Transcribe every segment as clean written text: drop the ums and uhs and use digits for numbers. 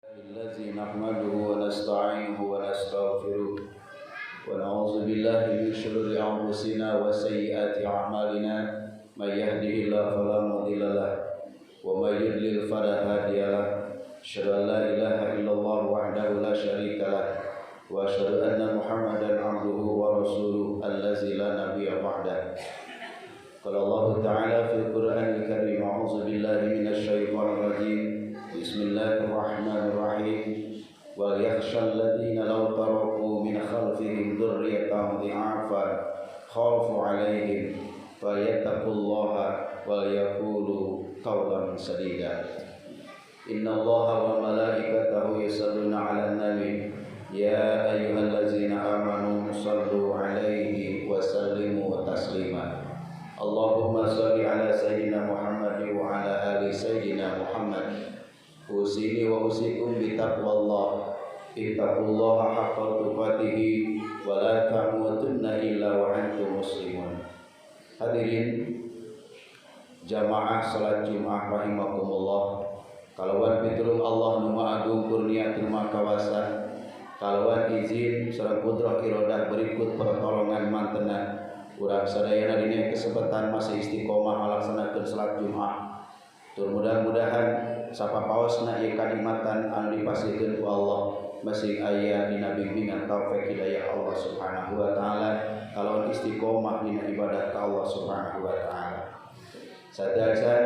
الذي نحمده ونستعينه ونستغفره ونعوذ بالله من شرور أنفسنا وسيئات أعمالنا من يهده الله فلا مضل له ومن يضلل فلا هادي له أشهد أن لا إله إلا الله وحده لا شريك له وأشهد أن محمدا عبده ورسوله الذي لا نبي بعده. قال الله تعالى في القرآن الكريم: أعوذ بالله من الشيطان الرجيم بسم الله الرحمن الرحيم وليخشى الذين لو تركوا من خلفهم ذرية ضعافا خافوا عليهم فليتقوا الله وليقولوا قولا سديدا. إن الله وملائكته يصلون على النبي يا أيها الذين آمنوا صلوا عليه وسلموا تسليما. اللهم صل على سيدنا محمد وعلى آل سيدنا محمد. Usini wa usikum bitaqwallah. Ittaqullaha haqqa tuqatih wa la tamutunna illa wa antum muslimun. Hadirin jamaah salat Jumat rahimakumullah. Kalawan pitulung Allah nu agung kurnia terima kawasan, kalawan izin sareng kudrah iradah berikut pertolongan mantena urang sadayana dina kesempatan masih istiqomah melaksanakeun salat Jumat. Tur mudah-mudahan sapapaosna ieu kanikmatan anu dipasihkeun ku Allah masih aya dina bimbingan taufik hidayah Allah Subhanahu wa taala kalawan istiqomah dina ibadah ka Allah Subhanahu wa taala. Sadasan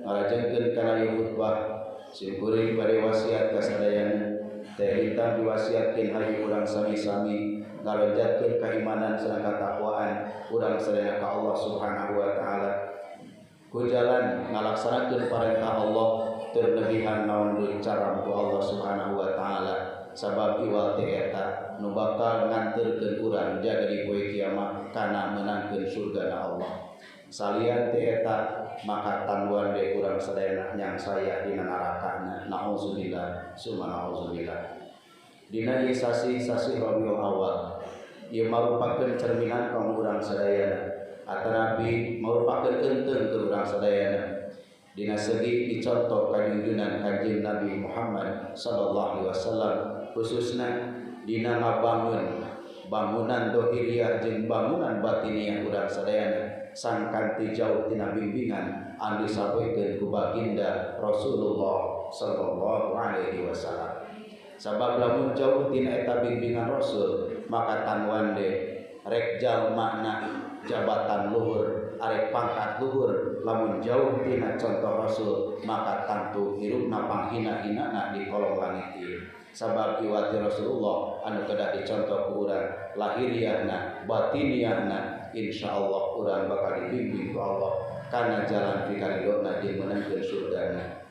ngarajengkeun kana ieu khutbah simkuring bade wasiat ka sadayana teh hitang diwasiatkeun hayu urang sami-sami ngalonjatkeun keimanan sareng katakwaan urang sadayana ka Allah Subhanahu wa taala. Ku jalan ngalaksanakeun parentah Allah terlebihan naon deui cara ku Allah Subhanahu wa taala sabab iwal teh eta nu bakal nganterkeun urang jaga di poe kiamat kana menangkeun surgana Allah. Salian teh eta maka tanduan deui urang sadayana nyang saya dina narakana. Nauzubillah summa nauzubillah. Dina ieu sasi Rabiul Awal ieu marupakeun cerminan kaum urang sadayana. Atanabi merupakan enten ke urang sadayana dina segi dicontoh kajunjunan Kanjeng Nabi Muhammad sallallahu alaihi wasallam khususna dina ngabangun bangunan dohiriyah jeung bangunan batiniyah urang sadayana sangkan ti jauh tina bimbingan anu disampaikeun ku baginda Rasulullah sallallahu alaihi wasallam. Sabab lamun jauh tina eta bimbingan Rasul maka tanwan de rek jalmana jabatan luhur arek pangkat luhur lamun jauh tina contoh Rasul maka tantu hirupna panghina-hinana di kolong langit ieu. Sabab iwati Rasulullah anu kedah dicontoh ku urang lahiriahna batiniyahna insyaallah urang bakal dibimbing ku Allah kana jalan pikaridona jeung menangkeun surgana.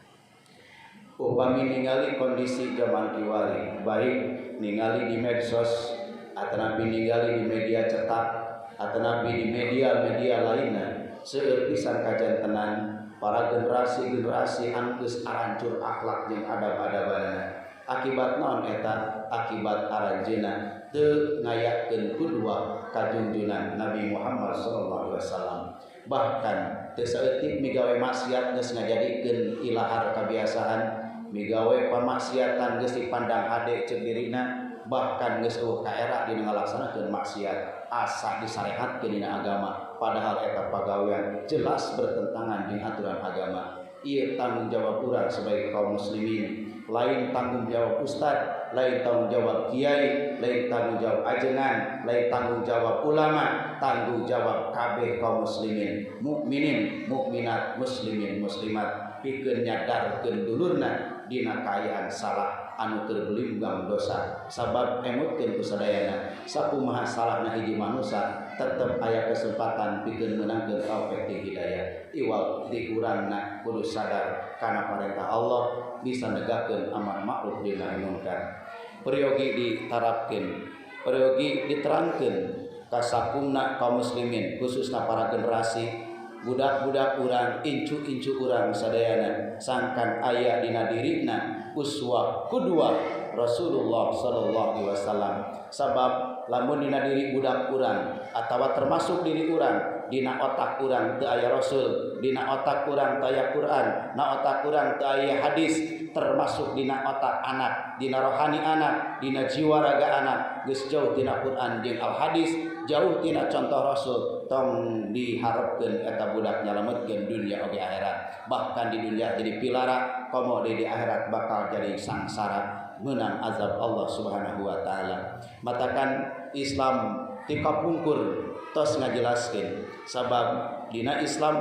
Upami ningali kondisi zaman kiwari baik ningali di medsos atanapi ningali di media cetak atanapi di media-media lainna seueur pisan kajantenan para generasi anu geus arancur akhlak jeung adab-adabanana. Akibat naon eta? Akibat aranjeunna teu ngayakeun kudua kajunjunan Nabi Muhammad sallallahu alaihi wasallam. Bahkan teu saeutik migawe maksiat geus ngajadikeun ilahar kabiasaan, migawe pamaksiatan geus dipandang hade ceuk dirina, bahkan geus eueuh kaera dina ngalaksanakeun maksiat asa disarehatkeun dina agama padahal eta pagawean jelas bertentangan dengan aturan agama. Ieu tanggung jawab urang sebagai kaum muslimin, lain tanggung jawab ustad, lain tanggung jawab kiai, lain tanggung jawab ajengan, lain tanggung jawab ulama, tanggung jawab kabeh kaum muslimin, mukminin, mukminat, muslimin, muslimat pikeun nyadarkeun dulurna dina kaayaan salah anu tergelimbang dosa. Sabab emutkeun ku sadayana sakumaha salahna hiji manusia tetep aya kesempatan pikeun menangkeun taufik ti hidayah. Iwal ti urangna kudu sadar kana parentah Allah bisa negakeun amar ma'ruf jeung nahi munkar. Periogi ditarapkeun, periogi diterangkeun ka sakumna kaum muslimin khususna para generasi budak-budak urang, incu-incu urang sadayana sangkan aya dina dirina uswah qudwah Rasulullah sallallahu alaihi wasallam. Sabab lamun dina diri budak urang atawa termasuk diri urang dina otak urang teu aya rasul, dina otak urang teu aya Quran, na otak urang teu aya hadis, termasuk dina otak anak, dina rohani anak, dina jiwa raga anak geus jauh tina Quran jeung al hadis, jauh tina contoh rasul, tong diharapkeun eta budak nyalametkeun dunia oge akhirat. Bahkan di dunia jadi pilara, komo di akhirat bakal jadi sangsara menang azab Allah Subhanahu wa taala. Matakan Islam tika pungkur tos ngajelaskeun sabab dina Islam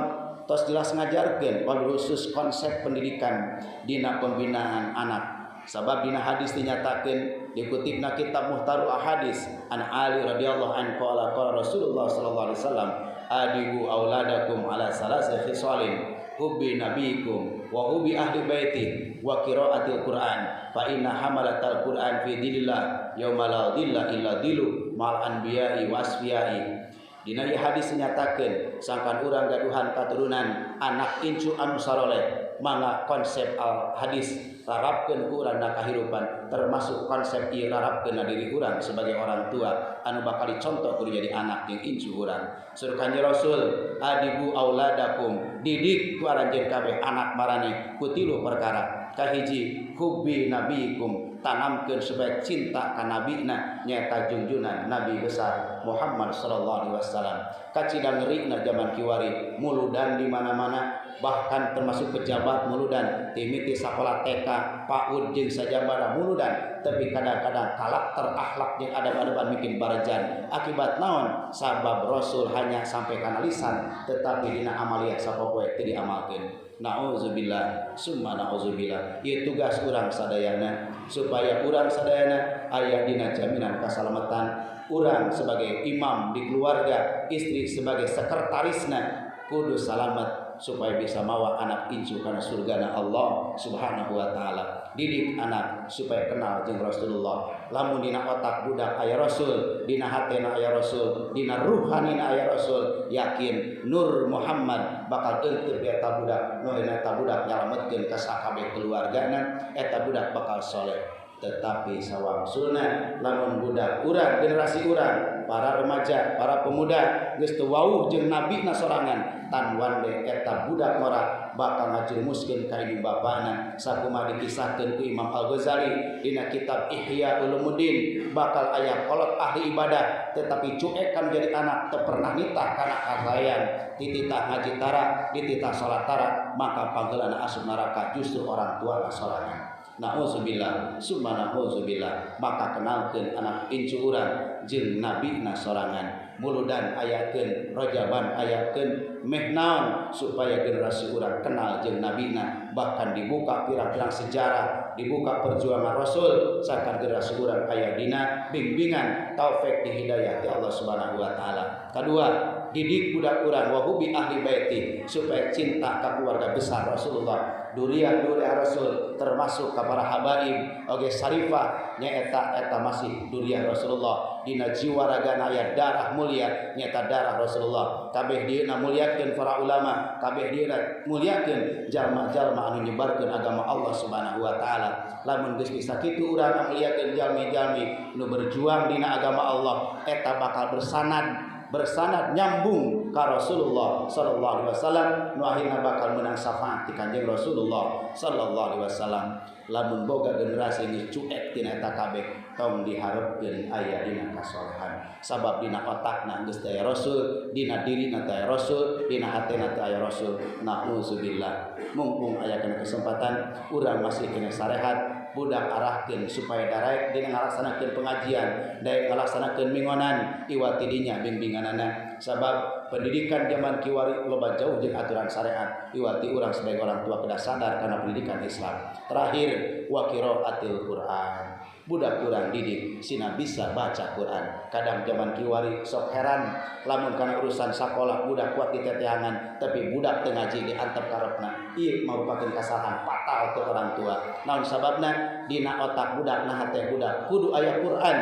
tos jelas ngajarkeun wabil khusus konsep pendidikan dina pembinaan anak. Sabab dina hadis dinyatakeun dikutipna kitab Muhtarul Ahadis an Ali radhiyallahu anhu qala qala Rasulullah sallallahu alaihi wasallam adibu auladakum ala salasi khisalin hubbi nabiyikum wa hubbi ahli baiti wa qiraatil Qur'an fa inna hamalatal Qur'an fi dilillah yauma la dhilla illa dilu mal anbiya'i wasfiyai. Dina ieu hadis nyatakeun sangkan urang gaduhan katurunan anak incu anu saroleh mangga konsep al hadis rarapkeun ku urang na kahirupan termasuk konsep ieu rarapkeun na diri urang sebagai orang tua anu bakal dicontoh kudu jadi anak jeung incu urang. Sur Kanjeng Rasul adibu auladakum didik ku aranjeun kabeh anak marane ku tilu perkara. Kahiji hubbi nabiyikum tanamkeun supaya cinta ka nabina nyaeta junjunan nabi besar Muhammad sallallahu alaihi wasallam. Kacidang ngeurigna zaman kiwari muludan di mana-mana bahkan termasuk pejabat muludan timiti sakola TK PAUD jeung sajabara muludan tapi kadang-kadang karakter akhlak jeung adab-adaban bikin barajan akibat naon sabab Rasul hanya sampai kana lisan tetapi dina amaliyah sapopoe teu diamalkeun. Nauzubillah summa nauzubillah. Ieu tugas urang sadayana supaya urang sadayana aya dina jaminan kasalamatan. Urang sebagai imam di keluarga, istri sebagai sekretarisna kudu salamet supaya bisa mawa anak incu kana surgana Allah Subhanahu wa taala. Didik anak supaya kenal jeung Rasulullah. Lamun dina otak budak aya Rasul, dina hatena aya Rasul, dina ruhanina aya Rasul, yakin Nur Muhammad bakal eunteup eta budak, nu eta budak nyalametkeun ka sakabeh keluargana, eta budak bakal saleh. Tetapi sawangsulna lamun budak urang generasi urang para remaja para pemuda geus teu wauh jeung nabina sorangan tan wande eta budak mora bakal ngajeumuskeun ka ibu bapana sakumaha dikisahkeun ku Imam Al-Ghazali dina kitab Ihya Ulumuddin bakal aya kolot ahli ibadah tetapi cuekan jadi anak teu pernah nitah kana kasayan dititah ngaji tara dititah salat tara maka panggeulana asup neraka justru orang tua sorangan. Nauzubillah summa nauzubillah. Maka kenalkeun anak incu urang jeung nabina sorangan muludan ayakeun rojaban ayakeun meh naon supaya generasi urang kenal jeung nabina bahkan dibuka pirang-pirang sejarah dibuka perjuangan Rasul sakan generasi urang aya dina bimbingan taufik di hidayah ti Allah Subhanahu wa taala. Kadua didik budak urang wa hubi ahli baiti supaya cinta ka keluarga besar Rasulullah durian-durian Rasul termasuk ka para habaib oge sarifah nyaeta eta masih durian Rasulullah dina jiwa ragana aya darah mulia nyaeta darah Rasulullah kabeh dieuna mulyakeun para ulama kabeh dieuna mulyakeun jalma-jalma anu nyebarkeun agama Allah Subhanahu wa taala. Lamun geus bisa kitu urang mulyakeun jalmi-jalmi nu berjuang dina agama Allah eta bakal bersanad nyambung ka Rasulullah sallallahu alaihi wasallam nu akhirna bakal menang syafaat ti Kanjeng Rasulullah sallallahu alaihi wasallam. Lamun boga generasi geus cuek tina eta kabeh tong diharepkeun aya dina kasolehan sabab dina otakna geus teu aya Rasul dina dirina teu aya Rasul dina hatena teu aya Rasul. Nauzubillah. Mumpung aya kana kesempatan urang masih kena sarehat budak arahkeun supaya daek dina ngalaksanakeun pengajian daek ngalaksanakeun mingonan iwati dinya bimbinganana sabab pendidikan zaman kiwari loba jauh jeung aturan syariat iwati urang sebagai orang tua kedah sadar kana pendidikan Islam. Terakhir wa qiraatil Qur'an budak urang didik sina bisa baca Quran. Kadang zaman kiwari sok heran lamun kana urusan sakola budak kuat di teteangan tapi budak teu ngaji diantep karepna ieu merupakeun kasalahan fatal ke orang tua. Naon sababna dina otak budak nah hate budak kudu aya Quran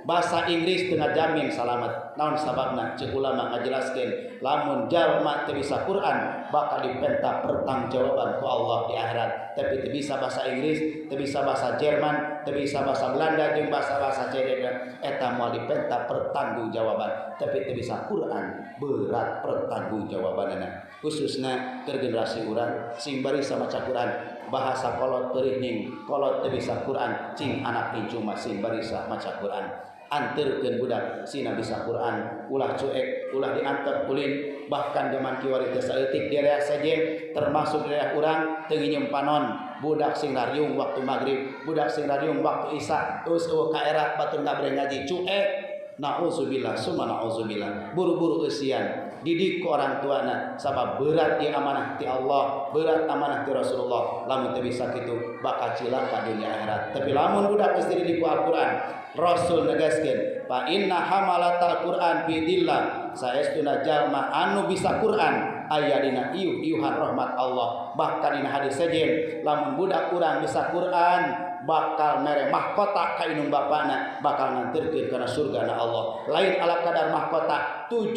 bahasa Inggris tengah jamin selamat. Naon sababna? Cek ulama ngajelaskeun lamun jalma teu bisa Quran bakal dipenta pertanggungjawaban ku Allah di akhirat. Tapi teu bisa bahasa Inggris, teu bisa bahasa Jerman, teu bisa bahasa Belanda jeung bahasa Cina eta moal dipenta pertanggungjawaban. Tapi teu bisa Quran berat pertanggungjawabanna. Khususna keur generasi urang sing barisa maca Quran bahasa kolot perihning kolot teu bisa Quran cing anak incu masing barisa maca Quran. Anterkeun budak sina bisa Quran ulah cuek ulah diantar ulin bahkan zaman kiwari teh saeutik di daerah saja termasuk daerah urang teu nyimpanon budak sing rariung waktu maghrib budak sing rariung waktu isya geus eueuh ka era batur ngabreng ngaji cuek. Nauzubillah summa nauzubillah buru-buru eusian didik ku orang tuana sabab berat di amanah ti Allah berat amanah ti Rasulullah lamun teu bisa kitu bakal cilaka dunia akhirat. Tapi lamun budak geus dididik ku Al-Qur'an Rasul negaskeun fa inna hamalatal Qur'an fi dillah saestuna jalma anu bisa Quran aya dina iuh-iuhan rahmat Allah. Bahkan dina hadis sejen lamun budak urang bisa Quran bakal mere mahkota ka indung bapana bakal nganterkeun kana surgana Allah. Lain ala kadar mahkota 70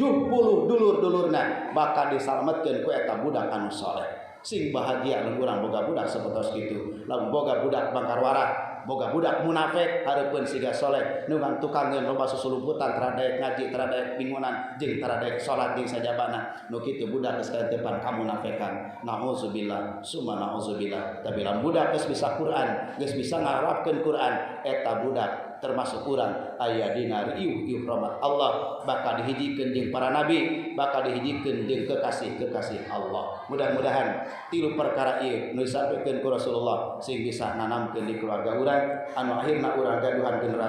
dulur-dulurna bakal disalametkeun ku eta budak anu saleh. Sing bahagia lamun urang boga budak sapertos kitu. Lamun boga budak bangkar warah boga budak munafik hareupeun siga soleh nu tukangkeun loba susulumputan taradaek ngaji taradaek bingunan jeung taradaek salat jeung sajabana nu kitu budak geus kaentepan kamunafikan. Nauzubillah summa nauzubillah. Tapi lamun budak geus bisa Quran geus bisa ngarapkeun Quran eta budak termasuk urang aya dina riuh rahmat Allah bakal dihijikeun jeung para nabi bakal dihijikeun jeung kekasih-kekasih Allah. Mudah-mudahan tilu perkara ieu nu disampaikeun ku Rasulullah sing bisa nanamkeun di keluarga urang anu akhirna urang gaduhan generasi